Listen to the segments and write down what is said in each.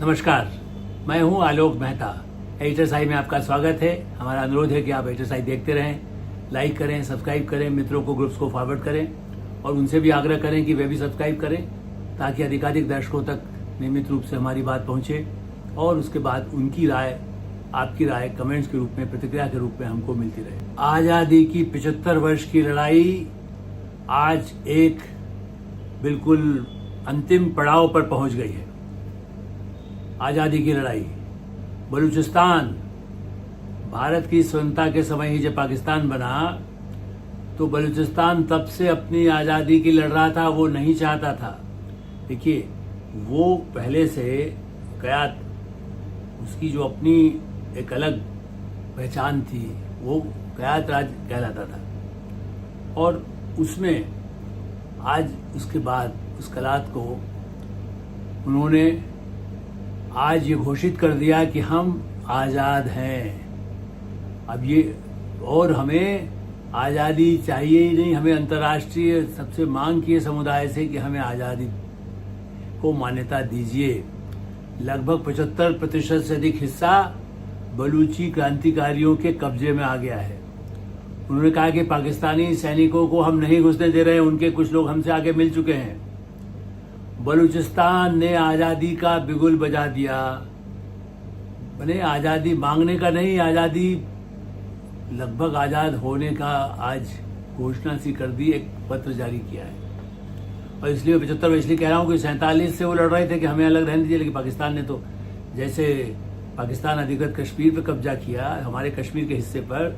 नमस्कार, मैं हूं आलोक मेहता। एडिटर्स आई में आपका स्वागत है। हमारा अनुरोध है कि आप एडिटर्स आई देखते रहें, लाइक करें, सब्सक्राइब करें, मित्रों को, ग्रुप्स को फॉरवर्ड करें और उनसे भी आग्रह करें कि वे भी सब्सक्राइब करें ताकि अधिकाधिक दर्शकों तक नियमित रूप से हमारी बात पहुंचे और उसके बाद उनकी राय, आपकी राय कमेंट्स के रूप में, प्रतिक्रिया के रूप में हमको मिलती रहे। आज़ादी की 75 वर्ष की लड़ाई आज एक बिल्कुल अंतिम पड़ाव पर पहुंच गई है। आज़ादी की लड़ाई, बलूचिस्तान, भारत की स्वतंत्रता के समय ही जब पाकिस्तान बना तो बलूचिस्तान तब से अपनी आज़ादी की लड़ रहा था, वो नहीं चाहता था। देखिए, वो पहले से कयात, उसकी जो अपनी एक अलग पहचान थी, वो कयात राज कहलाता था और उसमें आज उसके बाद उस कलात को उन्होंने आज ये घोषित कर दिया कि हम आज़ाद हैं। अब ये, और हमें आज़ादी चाहिए ही नहीं, हमें अंतर्राष्ट्रीय सबसे मांग की है समुदाय से कि हमें आज़ादी को मान्यता दीजिए। लगभग 75% से अधिक हिस्सा बलूची क्रांतिकारियों के कब्जे में आ गया है। उन्होंने कहा कि पाकिस्तानी सैनिकों को हम नहीं घुसने दे रहे हैं, उनके कुछ लोग हमसे आगे मिल चुके हैं। बलूचिस्तान ने आज़ादी का बिगुल बजा दिया। मैंने आज़ादी मांगने का नहीं, आज़ादी लगभग आज़ाद होने का आज घोषणा सी कर दी, एक पत्र जारी किया है। और इसलिए 75 इसलिए कह रहा हूँ कि 47 से वो लड़ रहे थे कि हमें अलग रहने दीजिए, लेकिन पाकिस्तान ने तो जैसे पाकिस्तान अधिकृत कश्मीर पर कब्जा किया, हमारे कश्मीर के हिस्से पर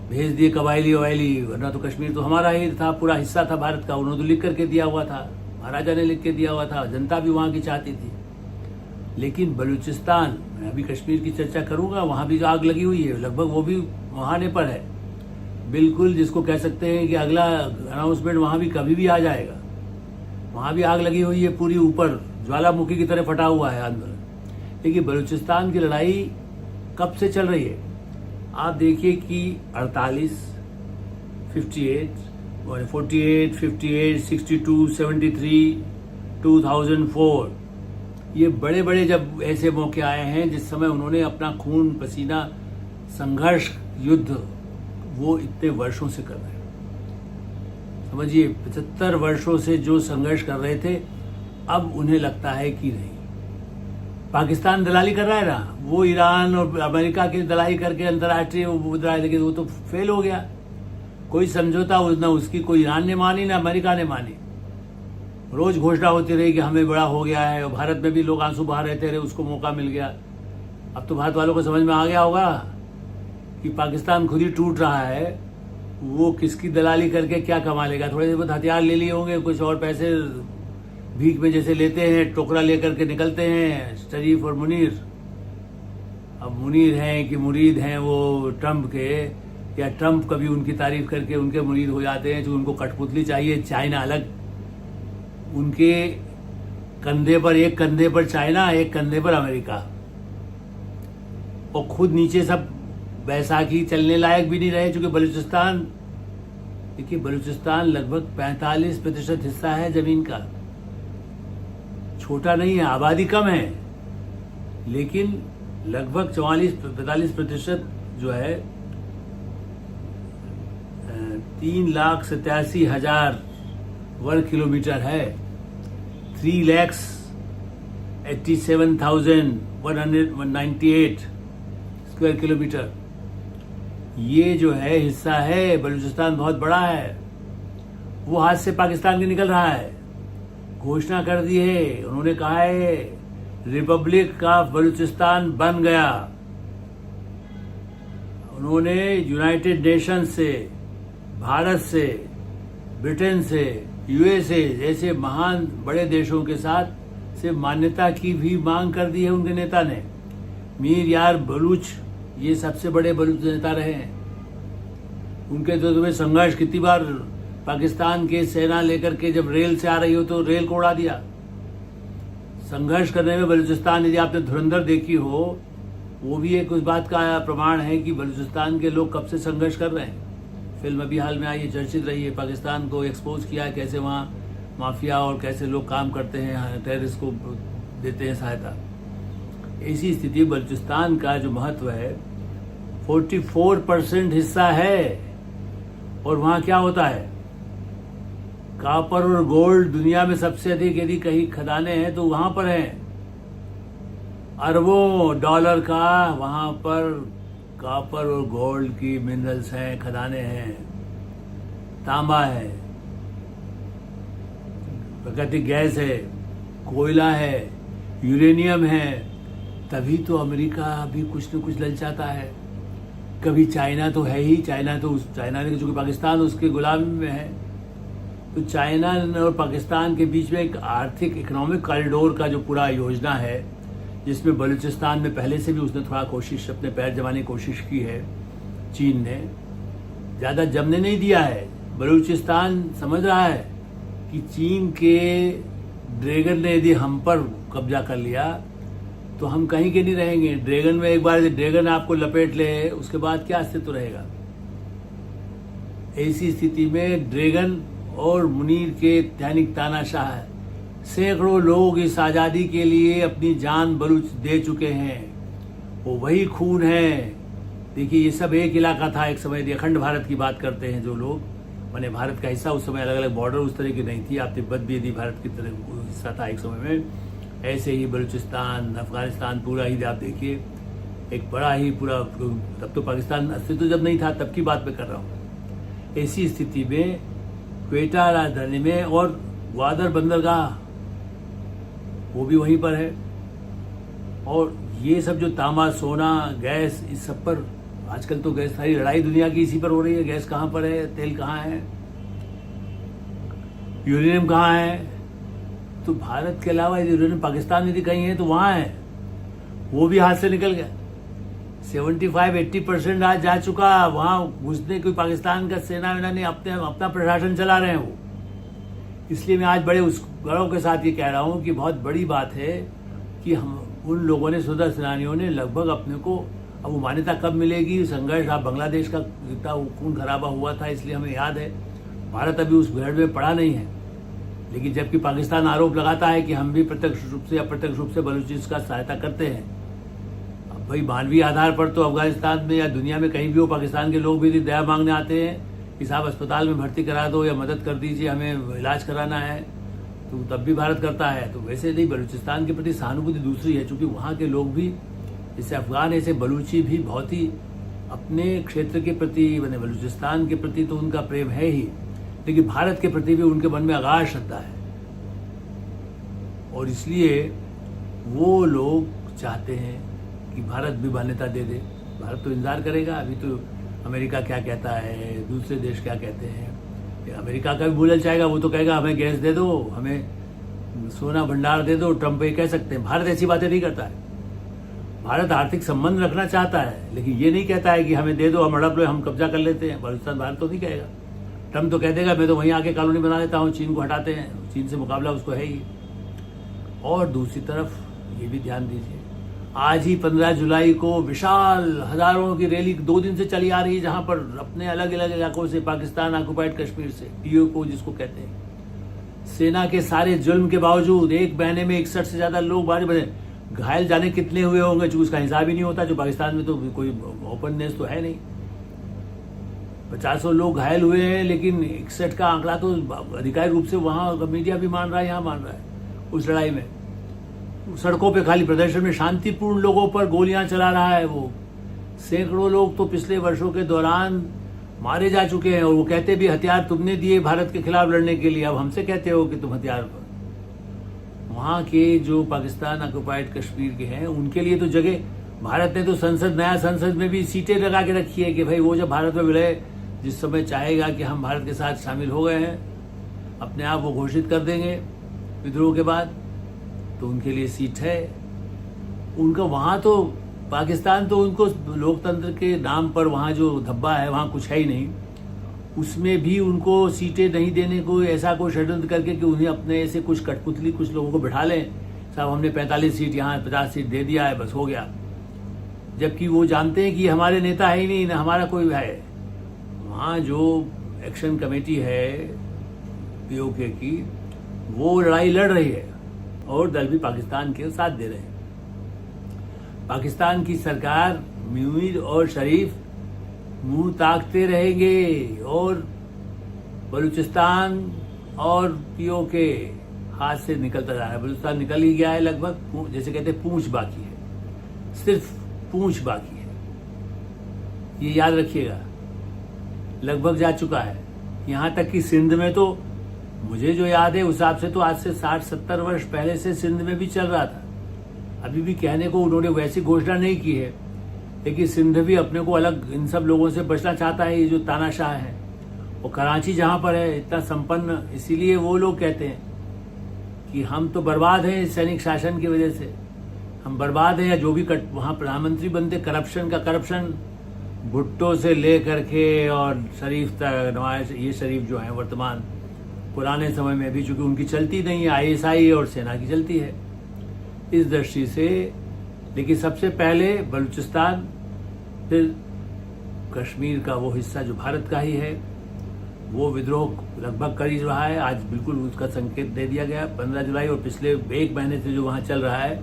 भेज दिए कबायली वबायली, वरना तो कश्मीर तो हमारा ही था, पूरा हिस्सा था भारत का। उन्होंने तो लिख करके दिया हुआ था, महाराजा ने लिख के दिया हुआ था, जनता भी वहाँ की चाहती थी। लेकिन बलूचिस्तान, मैं अभी कश्मीर की चर्चा करूंगा, वहाँ भी जो आग लगी हुई है, लगभग वो भी मुहाने पर है, बिल्कुल, जिसको कह सकते हैं कि अगला अनाउंसमेंट वहाँ भी कभी भी आ जाएगा। वहाँ भी आग लगी हुई है, पूरी ऊपर ज्वालामुखी की तरह फटा हुआ है आंदोलन। लेकिन बलूचिस्तान की लड़ाई कब से चल रही है? आप देखिए कि 48, 58, 48, 58, 62, 73, 2004, ये बड़े बड़े जब ऐसे मौके आए हैं जिस समय उन्होंने अपना खून पसीना संघर्ष युद्ध वो इतने वर्षों से कर रहे हैं। समझिए, 75 वर्षों से जो संघर्ष कर रहे थे, अब उन्हें लगता है कि नहीं, पाकिस्तान दलाली कर रहा है ना, वो ईरान और अमेरिका की दलाली करके अंतर्राष्ट्रीय दलाली, लेकिन वो तो फेल हो गया। कोई समझौता न उसकी कोई ईरान ने मानी ना अमेरिका ने मानी। रोज घोषणा होती रही कि हमें बड़ा हो गया है, और भारत में भी लोग आंसू बहा रहते रहे, उसको मौका मिल गया। अब तो भारत वालों को समझ में आ गया होगा कि पाकिस्तान खुद ही टूट रहा है, वो किसकी दलाली करके क्या कमा लेगा। थोड़े बहुत हथियार ले लिए होंगे, कुछ और पैसे भीख में जैसे लेते हैं, टोकरा लेकर के निकलते हैं शरीफ और मुनीर। अब मुनीर हैं कि मुरीद हैं वो ट्रंप के, या ट्रंप कभी उनकी तारीफ करके उनके मुरीद हो जाते हैं, जो उनको कठपुतली चाहिए, चाइना अलग, उनके कंधे पर, एक कंधे पर चाइना, एक कंधे पर अमेरिका, और खुद नीचे सब बैसाखी चलने लायक भी नहीं रहे। चूंकि बलूचिस्तान, देखिए, बलूचिस्तान लगभग 45% हिस्सा है जमीन का, छोटा नहीं है, आबादी कम है, लेकिन लगभग 44-45% जो है 3,87,000 वर्ग किलोमीटर है। 3,87,198 स्क्वायर किलोमीटर ये जो है हिस्सा है। बलूचिस्तान बहुत बड़ा है, वो हाथ से पाकिस्तान के निकल रहा है। घोषणा कर दी है, उन्होंने कहा है रिपब्लिक का बलूचिस्तान बन गया। उन्होंने यूनाइटेड नेशन से, भारत से, ब्रिटेन से, यूएसए जैसे महान बड़े देशों के साथ से मान्यता की भी मांग कर दी है उनके नेता ने। मीर यार बलूच ये सबसे बड़े बलूच नेता रहे हैं। उनके नेतृत्व में संघर्ष, कितनी बार पाकिस्तान के सेना लेकर के जब रेल से आ रही हो तो रेल को उड़ा दिया। संघर्ष करने में बलूचिस्तान, यदि आपने धुरंधर देखी हो, वो भी एक उस बात का प्रमाण है कि बलूचिस्तान के लोग कब से संघर्ष कर रहे हैं। फिल्म अभी हाल में आई है, चर्चित रही है, पाकिस्तान को एक्सपोज किया है कैसे वहाँ माफिया और कैसे लोग काम करते हैं, टेररिस्ट को देते हैं सहायता। ऐसी स्थिति में बलूचिस्तान का जो महत्व है 44% हिस्सा है, और वहां क्या होता है, कॉपर और गोल्ड दुनिया में सबसे अधिक यदि कहीं खदानें हैं तो वहां पर हैं। अरबों डॉलर का वहां पर कॉपर और गोल्ड की मिनरल्स हैं, खदानें हैं, तांबा है, प्राकृतिक गैस है, कोयला है, यूरेनियम है। तभी तो अमेरिका भी कुछ न कुछ ललचाता है। कभी चाइना तो है ही, चाइना ने चूंकि पाकिस्तान उसके गुलामी में है, तो चाइना और पाकिस्तान के बीच में एक आर्थिक इकोनॉमिक कॉरिडोर का जो पूरा योजना है, जिसमें बलूचिस्तान में पहले से भी उसने थोड़ा कोशिश, अपने पैर जमाने की कोशिश की है। चीन ने ज़्यादा जमने नहीं दिया है। बलूचिस्तान समझ रहा है कि चीन के ड्रैगन ने यदि हम पर कब्जा कर लिया तो हम कहीं के नहीं रहेंगे। ड्रैगन में एक बार यदि ड्रैगन आपको लपेट ले, उसके बाद क्या अस्तित्व रहेगा। ऐसी स्थिति में ड्रैगन और मुनीर के दैनिक तानाशाह सैकड़ों लोग इस आज़ादी के लिए अपनी जान बलूच दे चुके हैं। वो वही खून है। देखिए, ये सब एक इलाका था एक समय। अखंड भारत की बात करते हैं जो लोग, मैंने भारत का हिस्सा, उस समय अलग अलग बॉर्डर उस तरह की नहीं थी। आप तिब्बत भी यदि भारत की तरह हिस्सा था एक समय में, ऐसे ही बलूचिस्तान, अफगानिस्तान पूरा ही आप देखिए एक बड़ा ही पूरा, तब तो पाकिस्तान अस्तित्व जब नहीं था तब की बात मैं कर रहा हूँ। ऐसी स्थिति में क्वेटा राजधानी में, और ग्वादर बंदरगाह वो भी वहीं पर है, और ये सब जो तांबा, सोना, गैस, इस सब पर आजकल तो गैस, सारी लड़ाई दुनिया की इसी पर हो रही है। गैस कहाँ पर है, तेल कहाँ है, यूरेनियम कहाँ है। तो भारत के अलावा यदि यूरेनियम पाकिस्तान यदि कहीं है तो वहां है, वो भी हाथ से निकल गया। 75-80% आज जा चुका। वहां घुसने कोई पाकिस्तान का सेना वेना नहीं, अपना प्रशासन चला रहे हैं वो। इसलिए मैं आज बड़े उस गर्व के साथ ये कह रहा हूं कि बहुत बड़ी बात है कि हम उन लोगों ने, स्वतंत्रता सेनानियों ने लगभग अपने को, अब वो मान्यता कब मिलेगी, संघर्ष आप बांग्लादेश का इतना खून खराबा हुआ था, इसलिए हमें याद है। भारत अभी उस भेड़ में पड़ा नहीं है, लेकिन जबकि पाकिस्तान आरोप लगाता है कि हम भी प्रत्यक्ष रूप से अप्रत्यक्ष रूप से बलूचिस्तान का सहायता करते हैं। अब भाई मानवीय आधार पर तो अफगानिस्तान में या दुनिया में कहीं भी हो, पाकिस्तान के लोग भी दया मांगने आते हैं कि साहब अस्पताल में भर्ती करा दो या मदद कर दीजिए, हमें इलाज कराना है, तो तब भी भारत करता है। तो वैसे नहीं, बलूचिस्तान के प्रति सहानुभूति दूसरी है, क्योंकि वहाँ के लोग भी, जैसे अफगान ऐसे बलूची भी बहुत ही अपने क्षेत्र के प्रति, मैंने बलूचिस्तान के प्रति तो उनका प्रेम है ही, लेकिन भारत के प्रति भी उनके मन में अगाध श्रद्धा है। और इसलिए वो लोग चाहते हैं कि भारत भी मान्यता दे दे। भारत तो इंतजार करेगा। अभी तो अमेरिका क्या कहता है, दूसरे देश क्या कहते हैं, अमेरिका का भी भूलल चाहेगा। वो तो कहेगा हमें गैस दे दो, हमें सोना भंडार दे दो, ट्रंप ये कह सकते हैं। भारत ऐसी बातें नहीं करता है। भारत आर्थिक संबंध रखना चाहता है, लेकिन ये नहीं कहता है कि हमें दे दो, हम हड़प लो, हम कब्जा कर लेते हैं। बलूचिस्तान भारत तो नहीं कहेगा। ट्रंप तो कह देगा मैं तो वहीं आके कॉलोनी बना देता हूँ, चीन को हटाते हैं, चीन से मुकाबला उसको है ही। और दूसरी तरफ ये भी ध्यान दीजिए, आज ही 15 जुलाई को विशाल हजारों की रैली 2 दिन से चली आ रही है, जहां पर अपने अलग अलग इलाकों से, पाकिस्तान ऑक्युपाइड कश्मीर से, पीओके जिसको कहते हैं, सेना के सारे जुल्म के बावजूद एक महीने में 61 से ज्यादा लोग बने। घायल जाने कितने हुए होंगे जो उसका हिसाब ही नहीं होता, जो पाकिस्तान में तो कोई ओपननेस तो है नहीं। 50 लोग घायल हुए हैं, लेकिन 61 का आंकड़ा तो आधिकारिक रूप से वहां मीडिया भी मान रहा है, यहाँ मान रहा है। उस लड़ाई में सड़कों पे खाली प्रदर्शन में शांतिपूर्ण लोगों पर गोलियां चला रहा है वो। सैकड़ों लोग तो पिछले वर्षों के दौरान मारे जा चुके हैं, और वो कहते भी हथियार तुमने दिए भारत के खिलाफ लड़ने के लिए, अब हमसे कहते हो कि तुम हथियार। वहां के जो पाकिस्तान ऑक्युपाइड कश्मीर के हैं, उनके लिए तो जगह, भारत ने तो संसद, नया संसद में भी सीटें लगा के रखी है कि भाई वो जब भारत में मिले, जिस समय चाहेगा कि हम भारत के साथ शामिल हो गए हैं, अपने आप वो घोषित कर देंगे विद्रोह के बाद, तो उनके लिए सीट है। उनका वहां तो, पाकिस्तान तो उनको लोकतंत्र के नाम पर वहां जो धब्बा है, वहां कुछ है ही नहीं, उसमें भी उनको सीटें नहीं देने को ऐसा कोई षड्यंत्र करके कि उन्हें अपने ऐसे कुछ कठपुतली कुछ लोगों को बिठा लें, साहब हमने 45 सीट यहाँ 50 सीट दे दिया है, बस हो गया। जबकि वो जानते हैं कि हमारे नेता है ही नहीं, ना हमारा कोई है। वहाँ जो एक्शन कमेटी है पीओके की, वो लड़ाई लड़ रही है और दल भी पाकिस्तान के साथ दे रहे हैं। पाकिस्तान की सरकार, मीर और शरीफ मुंह ताकते रहेंगे और बलूचिस्तान और पीओके हाथ से निकलता जा रहा है। बलूचिस्तान निकल ही गया है लगभग, जैसे कहते हैं पूंछ बाकी है, सिर्फ पूंछ बाकी है, ये याद रखिएगा। लगभग जा चुका है। यहाँ तक कि सिंध में तो मुझे जो याद है उस हिसाब से तो आज से 60-70 वर्ष पहले से सिंध में भी चल रहा था। अभी भी कहने को उन्होंने वैसी घोषणा नहीं की है, लेकिन सिंध भी अपने को अलग इन सब लोगों से बचना चाहता है, ये जो तानाशाह है। और कराची जहां पर है इतना संपन्न, इसीलिए वो लोग कहते हैं कि हम तो बर्बाद हैं सैनिक शासन की वजह से, हम बर्बाद हैं। या जो भी वहां प्रधानमंत्री बनते, करप्शन का करप्शन, भुट्टो से ले करके और शरीफ तक, नवाज ये शरीफ जो है वर्तमान, पुराने समय में भी चूंकि उनकी चलती नहीं है, ISI और सेना की चलती है इस दृष्टि से। लेकिन सबसे पहले बलूचिस्तान, फिर कश्मीर का वो हिस्सा जो भारत का ही है, वो विद्रोह लगभग कर ही रहा है। आज बिल्कुल उसका संकेत दे दिया गया 15 जुलाई, और पिछले 1 महीने से जो वहां चल रहा है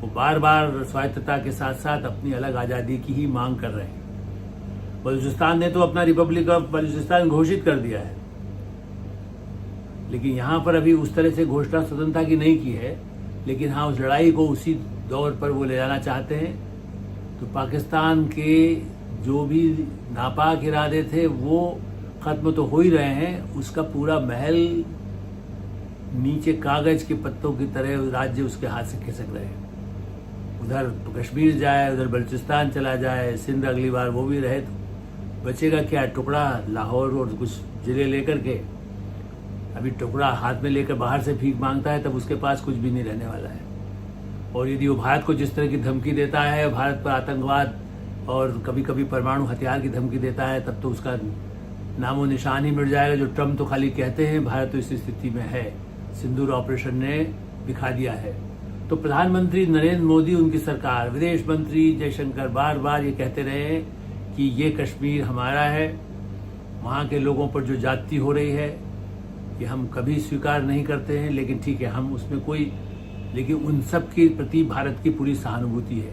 वो बार बार स्वायत्तता के साथ साथ अपनी अलग आजादी की ही मांग कर रहे हैं। बलूचिस्तान ने तो अपना रिपब्लिक ऑफ बलूचिस्तान घोषित कर दिया है, लेकिन यहां पर अभी उस तरह से घोषणा स्वतंत्रता की नहीं की है। लेकिन हाँ, उस लड़ाई को उसी दौर पर वो ले जाना चाहते हैं। तो पाकिस्तान के जो भी नापाक इरादे थे वो खत्म तो हो ही रहे हैं। उसका पूरा महल नीचे कागज के पत्तों की तरह राज्य उसके हाथ से खिसक रहे हैं। उधर कश्मीर जाए, उधर बलूचिस्तान चला जाए, सिंध अगली बार वो भी रहे तो बचेगा क्या? टुकड़ा लाहौर और कुछ जिले लेकर के, अभी टुकड़ा हाथ में लेकर बाहर से भीख मांगता है, तब उसके पास कुछ भी नहीं रहने वाला है। और यदि वो भारत को जिस तरह की धमकी देता है, भारत पर आतंकवाद और कभी कभी परमाणु हथियार की धमकी देता है, तब तो उसका नामो निशान ही मिट जाएगा। जो ट्रम्प तो खाली कहते हैं, भारत तो इस स्थिति में है, सिंदूर ऑपरेशन ने दिखा दिया है। तो प्रधानमंत्री नरेंद्र मोदी, उनकी सरकार, विदेश मंत्री जयशंकर बार बार ये कहते रहे हैं कि ये कश्मीर हमारा है, वहाँ के लोगों पर जो जाति हो रही है ये हम कभी स्वीकार नहीं करते हैं। लेकिन ठीक है, हम उसमें कोई, लेकिन उन सब के प्रति भारत की पूरी सहानुभूति है।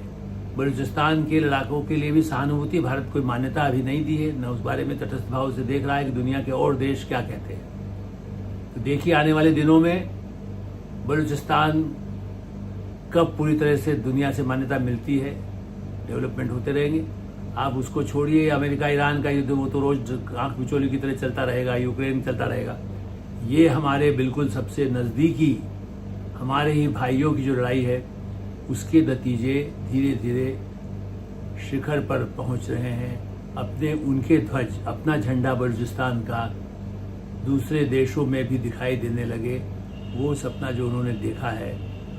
बलूचिस्तान के लड़ाकों के लिए भी सहानुभूति, भारत कोई मान्यता अभी नहीं दी है, न उस बारे में तटस्थ भाव से देख रहा है कि दुनिया के और देश क्या कहते हैं। तो देखिए आने वाले दिनों में बलूचिस्तान कब पूरी तरह से दुनिया से मान्यता मिलती है। डेवलपमेंट होते रहेंगे, आप उसको छोड़िए। अमेरिका ईरान का युद्ध वो तो रोज आंख बिचौली की तरह चलता रहेगा, यूक्रेन चलता रहेगा। ये हमारे बिल्कुल सबसे नज़दीकी, हमारे ही भाइयों की जो लड़ाई है, उसके नतीजे धीरे धीरे शिखर पर पहुंच रहे हैं। अपने उनके ध्वज, अपना झंडा बलूचिस्तान का दूसरे देशों में भी दिखाई देने लगे। वो सपना जो उन्होंने देखा है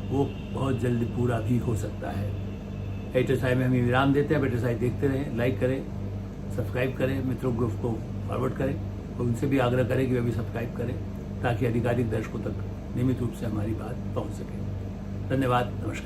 वो बहुत जल्दी पूरा भी हो सकता है। एटरसाई में हम विराम देते हैं। एटरसाई देखते रहें, लाइक करें, सब्सक्राइब करें, मित्रों ग्रुप को फॉरवर्ड करें और उनसे भी आग्रह करें कि वे भी सब्सक्राइब करें, ताकि आधिकारिक दर्शकों तक नियमित रूप से हमारी बात पहुंच सके। धन्यवाद, नमस्कार।